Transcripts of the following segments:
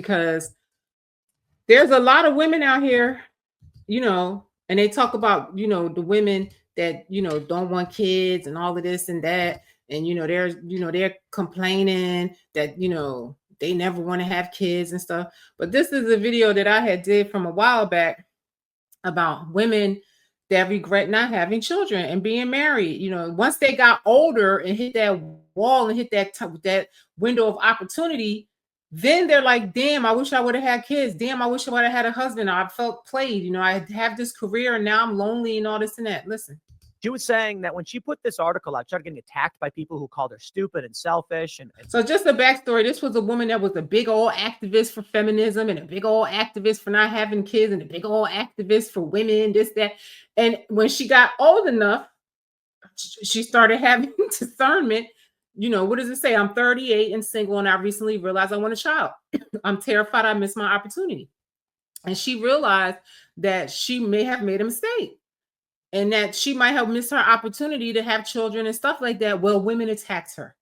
because there's a lot of women out here, and they talk about, the women that, don't want kids and all of this and that. And, they're complaining that, they never want to have kids and stuff. But this is a video that I had did from a while back about women that regret not having children and being married. Once they got older and hit that wall and hit that window of opportunity, then they're like, damn, I wish I would have had kids. Damn, I wish I would have had a husband. I felt played. I have this career and now I'm lonely and all this and that. Listen. She was saying that when she put this article out, she started getting attacked by people who called her stupid and selfish. And so just a backstory. This was a woman that was a big old activist for feminism and a big old activist for not having kids and a big old activist for women, this, that. And when she got old enough, she started having discernment. What does it say? I'm 38 and single, and I recently realized I want a child. I'm terrified I missed my opportunity. And she realized that she may have made a mistake and that she might have missed her opportunity to have children and stuff like that. Well, women attacked her.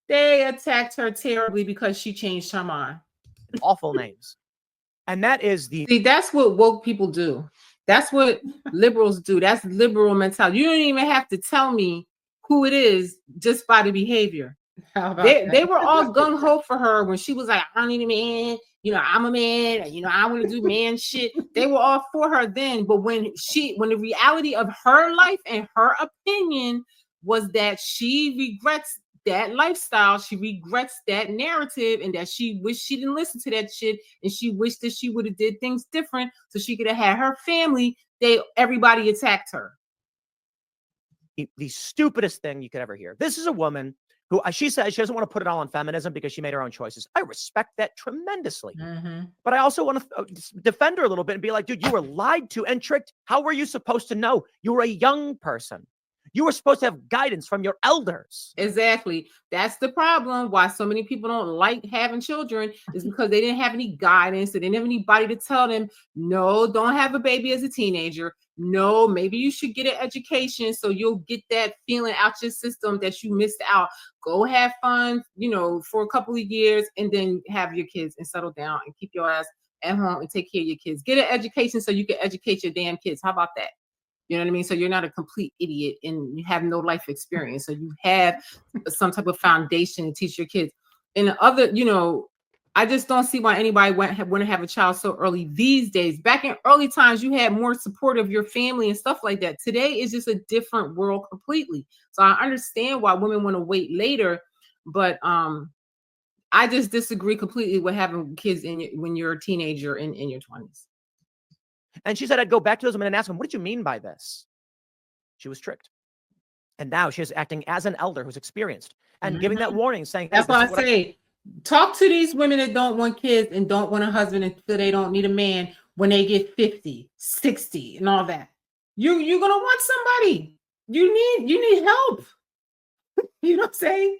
They attacked her terribly because she changed her mind. Awful names. And that is that's what woke people do. That's what liberals do. That's liberal mentality. You don't even have to tell me who it is just by the behavior. They were all gung-ho for her when she was like, I don't need a man. I'm a man. I want to do man shit. They were all for her then. But when the reality of her life and her opinion was that she regrets that lifestyle, she regrets that narrative, and that she wished she didn't listen to that shit, and she wished that she would have did things different so she could have had her family. Everybody attacked her. The stupidest thing you could ever hear. This is a woman who she says she doesn't want to put it all on feminism because she made her own choices. I respect that tremendously. But I also want to defend her a little bit and be like, dude, you were lied to and tricked. How were you supposed to know? You were a young person. You were supposed to have guidance from your elders. Exactly. That's the problem. Why so many people don't like having children is because they didn't have any guidance. They didn't have anybody to tell them, no, don't have a baby as a teenager. No, maybe you should get an education so you'll get that feeling out your system that you missed out. Go have fun, for a couple of years and then have your kids and settle down and keep your ass at home and take care of your kids. Get an education so you can educate your damn kids. How about that? You know what I mean? So you're not a complete idiot and you have no life experience. So you have some type of foundation to teach your kids. And I just don't see why anybody want to have a child so early these days. Back in early times, you had more support of your family and stuff like that. Today is just a different world completely. So I understand why women want to wait later, but I just disagree completely with having kids when you're a teenager in your 20s. And she said, I'd go back to those women and ask them, what did you mean by this? She was tricked. And now she is acting as an elder who's experienced and giving that warning, saying, that's why I say, talk to these women that don't want kids and don't want a husband until they don't need a man when they get 50, 60 and all that. You're going to want somebody. You need help. You know what I'm saying?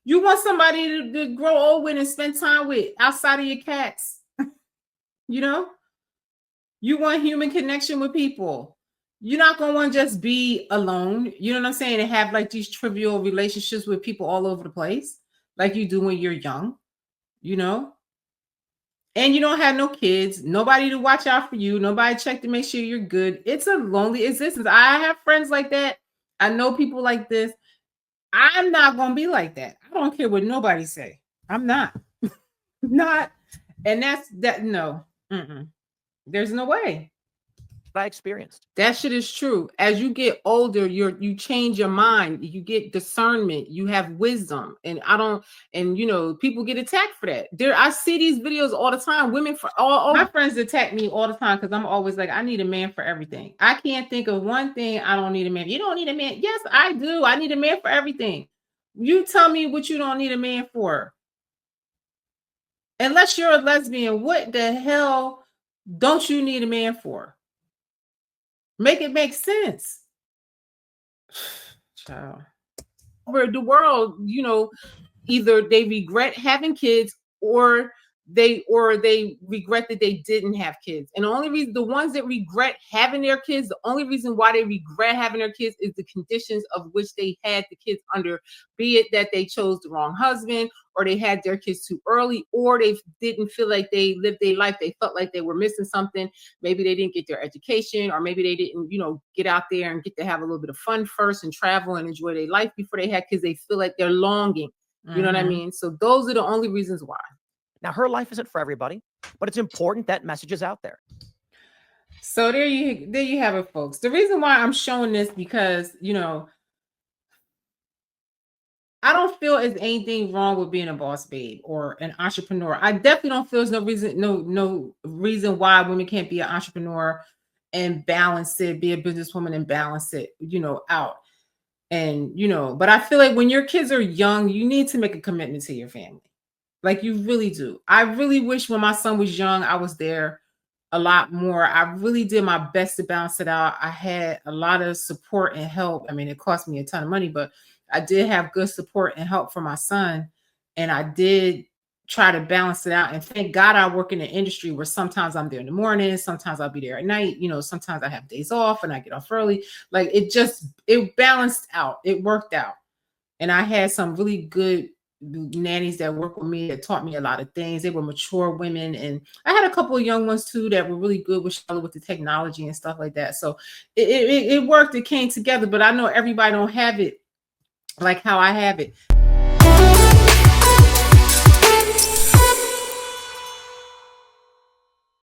You want somebody to grow old with and spend time with outside of your cats. You want human connection with people. You're not going to want to just be alone. You know what I'm saying? And have like these trivial relationships with people all over the place like you do when you're young, and you don't have no kids, nobody to watch out for you, nobody check to make sure you're good. It's a lonely existence. I have friends like that. I know people like this. I'm not going to be like that. I don't care what nobody say. I'm not. Not. And that's that. No. There's no way. I experienced. That shit is true. As you get older, you change your mind. You get discernment. You have wisdom. And people get attacked for that. I see these videos all the time. Women all my friends attack me all the time because I'm always like, I need a man for everything. I can't think of one thing I don't need a man. You don't need a man. Yes, I do. I need a man for everything. You tell me what you don't need a man for. Unless you're a lesbian, what the hell don't you need a man for? Make it make sense. Child. Over the world, either they regret having kids or they regret that they didn't have kids. And the only reason, the ones that regret having their kids, the only reason why they regret having their kids is the conditions of which they had the kids under, be it that they chose the wrong husband, or they had their kids too early, or they didn't feel like they lived their life, they felt like they were missing something. Maybe they didn't get their education, or maybe they didn't, get out there and get to have a little bit of fun first and travel and enjoy their life before they had kids. They feel like they're longing. You know what I mean? So those are the only reasons why. Now, her life isn't for everybody, but it's important that message is out there. So there you have it, folks. The reason why I'm showing this, because I don't feel there's anything wrong with being a boss babe or an entrepreneur. I definitely don't feel there's no reason why women can't be an entrepreneur and balance it, be a businesswoman and balance it, out. And but I feel like when your kids are young, you need to make a commitment to your family. Like, you really do. I really wish when my son was young, I was there a lot more. I really did my best to balance it out. I had a lot of support and help. I mean, it cost me a ton of money, but I did have good support and help for my son. And I did try to balance it out. And thank God I work in an industry where sometimes I'm there in the morning, sometimes I'll be there at night. Sometimes I have days off and I get off early. Like, it balanced out. It worked out. And I had some really good nannies that worked with me that taught me a lot of things. They were mature women, and I had a couple of young ones too that were really good with the technology and stuff like that. So it worked. It came together. But I know everybody don't have it like how I have it.